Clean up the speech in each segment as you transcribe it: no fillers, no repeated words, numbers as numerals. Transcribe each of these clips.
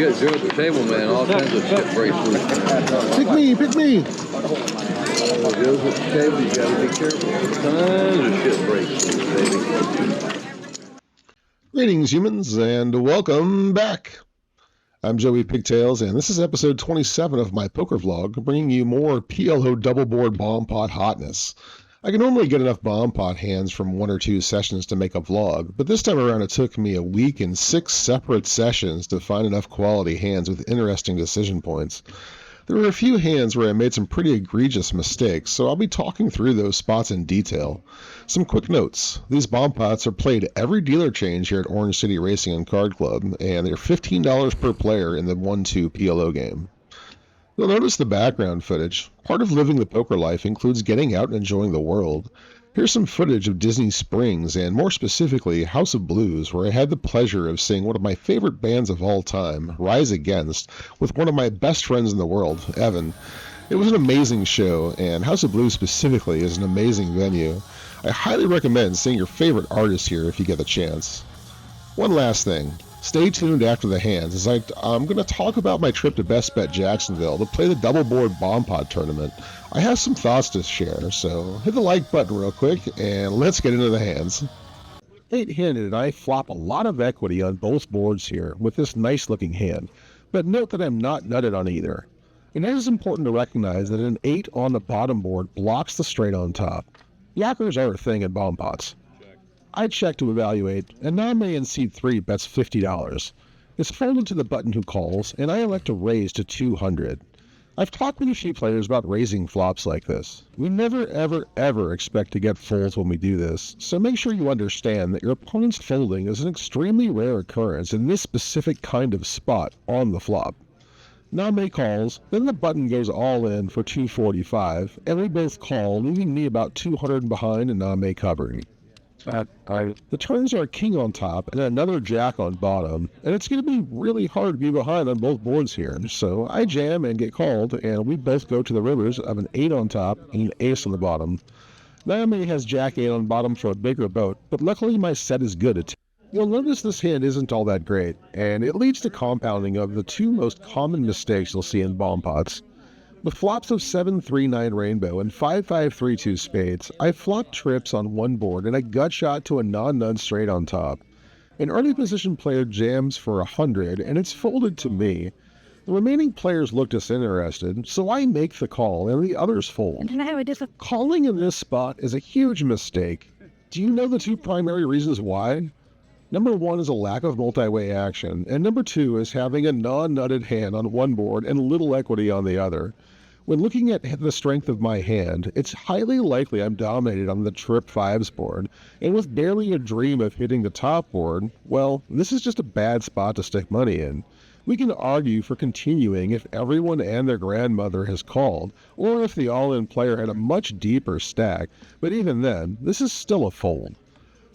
get Joe at the table, man, all kinds of shit breaks loose. Pick me. Joe's at the table, you gotta be careful. Tons of shit breaks loose, baby. Greetings, humans, and welcome back. I'm Joey Pigtails, and this is episode 27 of my poker vlog, bringing you more PLO double board bomb pot hotness. I can normally get enough bomb pot hands from 1 or 2 sessions to make a vlog, but this time around it took me a week and 6 separate sessions to find enough quality hands with interesting decision points. There were a few hands where I made some pretty egregious mistakes, so I'll be talking through those spots in detail. Some quick notes. These bomb pots are played every dealer change here at Orange City Racing and Card Club, and they're $15 per player in the 1-2 PLO game. You'll notice the background footage. Part of living the poker life includes getting out and enjoying the world. Here's some footage of Disney Springs, and more specifically, House of Blues, where I had the pleasure of seeing one of my favorite bands of all time, Rise Against, with one of my best friends in the world, Evan. It was an amazing show, and House of Blues specifically is an amazing venue. I highly recommend seeing your favorite artists here if you get the chance. One last thing. Stay tuned after the hands, as I'm going to talk about my trip to Best Bet Jacksonville to play the double board bomb pot tournament. I have some thoughts to share, so hit the like button real quick, and let's get into the hands. 8-handed, I flop a lot of equity on both boards here with this nice looking hand, but note that I'm not nutted on either. It is important to recognize that an 8 on the bottom board blocks the straight on top. Yackers are a thing in bomb pots. I check to evaluate, and Name in seat 3 bets $50. It's folded to the button who calls, and I elect to raise to 200. I've talked with a few players about raising flops like this. We never ever expect to get folds when we do this, so make sure you understand that your opponent's folding is an extremely rare occurrence in this specific kind of spot on the flop. Name calls, then the button goes all in for 245, and we both call, leaving me about 200 behind and Name covering. The turns are king on top and another jack on bottom, and it's going to be really hard to be behind on both boards here, so I jam and get called, and we both go to the rivers of an 8 on top and an ace on the bottom. Naomi has jack 8 on bottom for a bigger boat, but luckily my set is good at. You'll notice this hand isn't all that great, and it leads to compounding of the 2 most common mistakes you'll see in bomb pots. With flops of 7-3-9 rainbow and 5-5-3-2 spades, I flop trips on one board and a gut shot to a non-nut straight on top. An early position player jams for 100 and it's folded to me. The remaining players look disinterested, so I make the call and the others fold. Calling in this spot is a huge mistake. Do you know the 2 primary reasons why? Number 1 is a lack of multi-way action, and number 2 is having a non-nutted hand on one board and little equity on the other. When looking at the strength of my hand, it's highly likely I'm dominated on the trip 5s board, and with barely a dream of hitting the top board, well, this is just a bad spot to stick money in. We can argue for continuing if everyone and their grandmother has called, or if the all-in player had a much deeper stack, but even then, this is still a fold.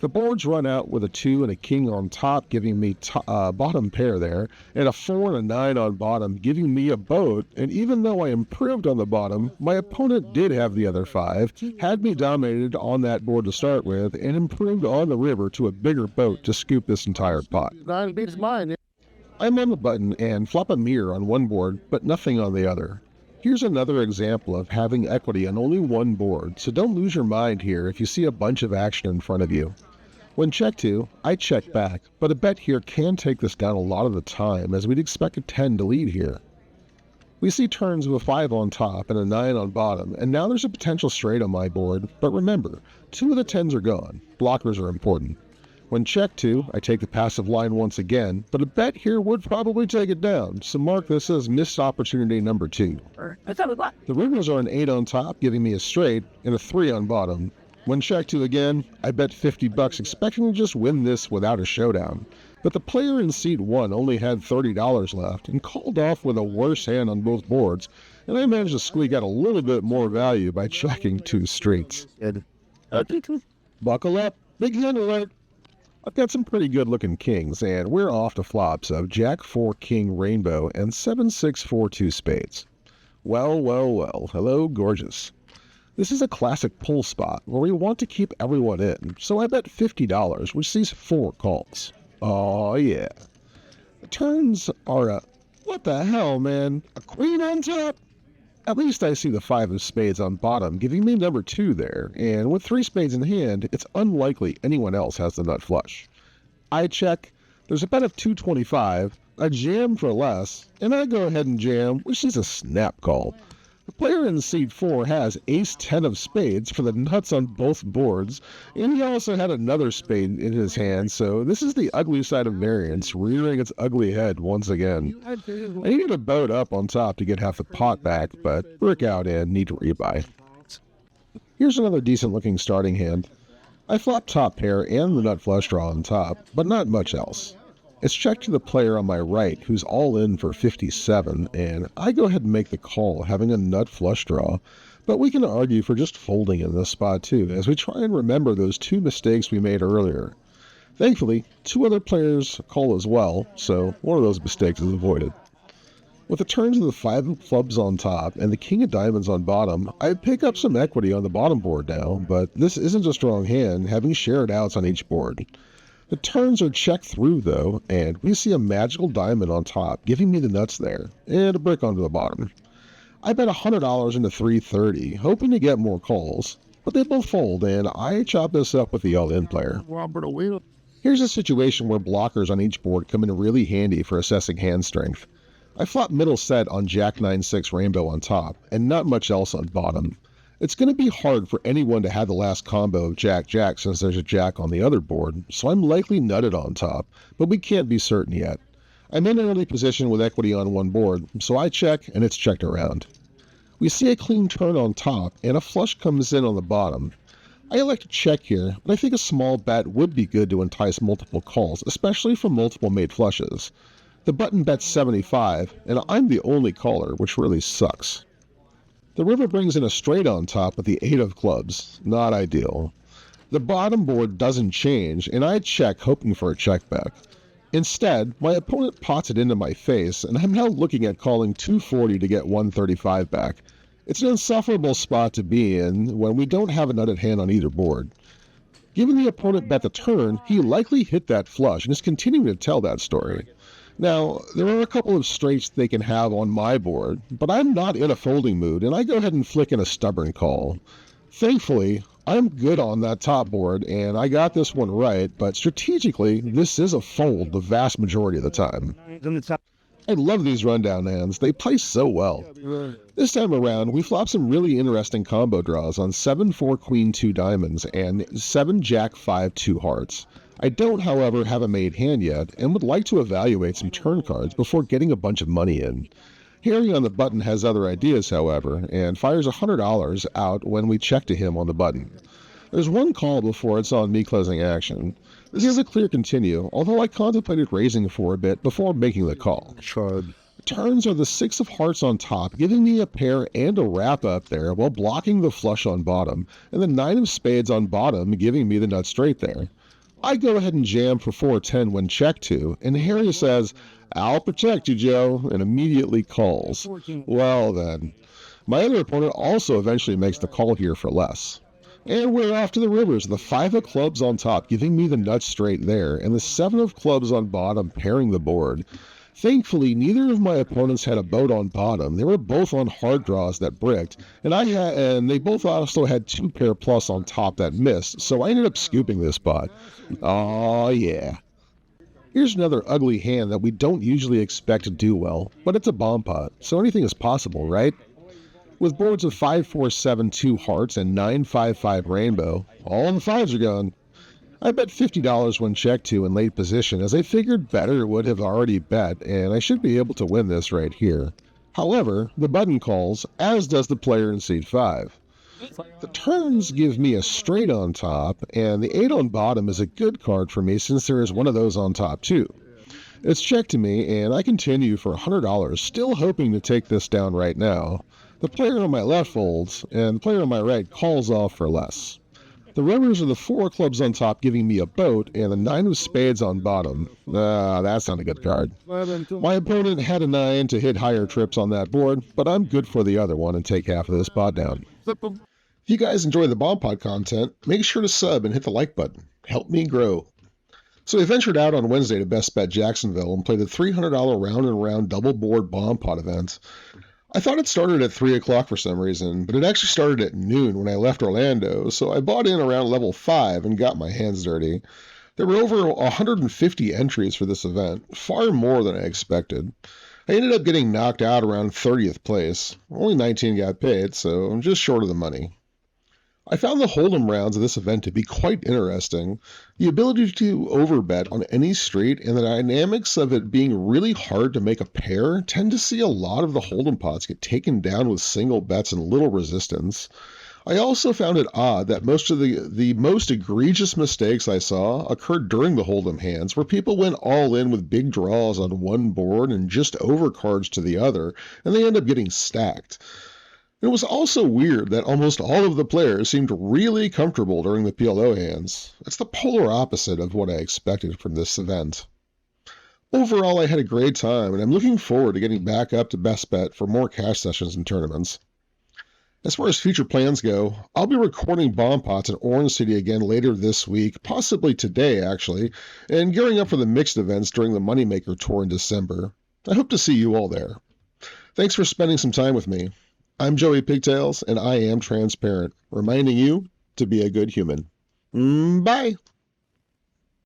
The boards run out with a 2 and a king on top, giving me bottom pair there, and a 4 and a 9 on bottom, giving me a boat, and even though I improved on the bottom, my opponent did have the other 5, had me dominated on that board to start with, and improved on the river to a bigger boat to scoop this entire pot. 9 beats mine. I'm on the button and flop a mirror on one board, but nothing on the other. Here's another example of having equity on only one board, so don't lose your mind here if you see a bunch of action in front of you. When check to, I check back, but a bet here can take this down a lot of the time, as we'd expect a 10 to lead here. We see turns with a 5 on top and a 9 on bottom, and now there's a potential straight on my board, but remember, 2 of the 10s are gone. Blockers are important. When check to, I take the passive line once again, but a bet here would probably take it down, so mark this as missed opportunity number 2. The rivers are an 8 on top, giving me a straight, and a 3 on bottom. When check to again, I bet $50 expecting to just win this without a showdown. But the player in seat 1 only had $30 left and called off with a worse hand on both boards, and I managed to squeak out a little bit more value by checking 2 straights. Buckle up, big hand alert. I've got some pretty good looking kings, and we're off to flops of Jack 4 King Rainbow and 7-6-4-2 spades. Well, hello gorgeous. This is a classic pull spot where we want to keep everyone in, so I bet $50, which sees 4 calls. Oh yeah. The turns are a What the hell, man? A queen on top? At least I see the 5 of spades on bottom, giving me number 2 there, and with 3 spades in hand, it's unlikely anyone else has the nut flush. I check, there's a bet of 225, I jam for less, and I go ahead and jam, which is a snap call. The player in seat 4 has ace-10 of spades for the nuts on both boards, and he also had another spade in his hand, so this is the ugly side of variance, rearing its ugly head once again. I needed a boat up on top to get half the pot back, but brick out and need to rebuy. Here's another decent-looking starting hand. I flop top pair and the nut flush draw on top, but not much else. It's checked to the player on my right, who's all in for 57, and I go ahead and make the call, having a nut flush draw, but we can argue for just folding in this spot too, as we try and remember those 2 mistakes we made earlier. Thankfully, 2 other players call as well, so one of those mistakes is avoided. With the turns of the 5 of clubs on top and the king of diamonds on bottom, I pick up some equity on the bottom board now, but this isn't a strong hand, having shared outs on each board. The turns are checked through, though, and we see a magical diamond on top, giving me the nuts there, and a brick onto the bottom. I bet $100 into 330, hoping to get more calls, but they both fold, and I chop this up with the all-in player. Here's a situation where blockers on each board come in really handy for assessing hand strength. I flop middle set on Jack 9-6 rainbow on top, and not much else on bottom. It's going to be hard for anyone to have the last combo of Jack-Jack since there's a Jack on the other board, so I'm likely nutted on top, but we can't be certain yet. I'm in an early position with equity on one board, so I check and it's checked around. We see a clean turn on top and a flush comes in on the bottom. I elect to check here, but I think a small bet would be good to entice multiple calls, especially from multiple made flushes. The button bets 75, and I'm the only caller, which really sucks. The river brings in a straight on top with the 8 of clubs. Not ideal. The bottom board doesn't change, and I check hoping for a check back. Instead, my opponent pots it into my face, and I'm now looking at calling 240 to get 135 back. It's an insufferable spot to be in when we don't have a nutted hand on either board. Given the opponent bet the turn, he likely hit that flush and is continuing to tell that story. Now, there are a couple of straights they can have on my board, but I'm not in a folding mood, and I go ahead and flick in a stubborn call. Thankfully, I'm good on that top board, and I got this one right, but strategically, this is a fold the vast majority of the time. I love these rundown hands. They play so well. This time around, we flop some really interesting combo draws on 7-4 Queen 2 diamonds and 7 Jack 5 2 hearts. I don't, however, have a made hand yet, and would like to evaluate some turn cards before getting a bunch of money in. Harry on the button has other ideas, however, and fires $100 out when we check to him on the button. There's one call before it's on me closing action. This is a clear continue, although I contemplated raising for a bit before making the call. Turns are the 6 of hearts on top, giving me a pair and a wrap up there while blocking the flush on bottom, and the 9 of spades on bottom giving me the nut straight there. I go ahead and jam for 410 when checked to, and Harry says, "I'll protect you, Joe," and immediately calls. Well then. My other opponent also eventually makes the call here for less. And we're off to the rivers, the 5 of clubs on top giving me the nut straight there, and the 7 of clubs on bottom pairing the board. Thankfully, neither of my opponents had a boat on bottom. They were both on hard draws that bricked, and they both also had 2 pair plus on top that missed, so I ended up scooping this spot. Aw, yeah. Here's another ugly hand that we don't usually expect to do well, but it's a bomb pot, so anything is possible, right? With boards of 5-4-7 2 hearts and 9-5-5 rainbow, all the 5s are gone. I bet $50 when checked to in late position, as I figured better would have already bet, and I should be able to win this right here. However, the button calls, as does the player in seat 5. The turns give me a straight on top, and the 8 on bottom is a good card for me since there is one of those on top too. It's checked to me, and I continue for $100, still hoping to take this down right now. The player on my left folds, and the player on my right calls off for less. The rivers are the 4 clubs on top giving me a boat, and the 9 of spades on bottom. That's not a good card. My opponent had a 9 to hit higher trips on that board, but I'm good for the other one and take half of this pot down. If you guys enjoy the Bomb Pod content, make sure to sub and hit the like button. Help me grow. So I ventured out on Wednesday to Best Bet Jacksonville and played the $300 round and round double board bomb pot event. I thought it started at 3 o'clock for some reason, but it actually started at noon when I left Orlando, so I bought in around level 5 and got my hands dirty. There were over 150 entries for this event, far more than I expected. I ended up getting knocked out around 30th place. Only 19 got paid, so I'm just short of the money. I found the Hold'em rounds of this event to be quite interesting. The ability to overbet on any straight and the dynamics of it being really hard to make a pair tend to see a lot of the Hold'em pots get taken down with single bets and little resistance. I also found it odd that most of the most egregious mistakes I saw occurred during the Hold'em hands, where people went all in with big draws on one board and just overcards to the other, and they end up getting stacked. It was also weird that almost all of the players seemed really comfortable during the PLO hands. It's the polar opposite of what I expected from this event. Overall, I had a great time, and I'm looking forward to getting back up to Best Bet for more cash sessions and tournaments. As far as future plans go, I'll be recording bomb pots in Orange City again later this week, possibly today actually, and gearing up for the mixed events during the Moneymaker Tour in December. I hope to see you all there. Thanks for spending some time with me. I'm Joey Pigtails, and I am transparent, reminding you to be a good human. Bye!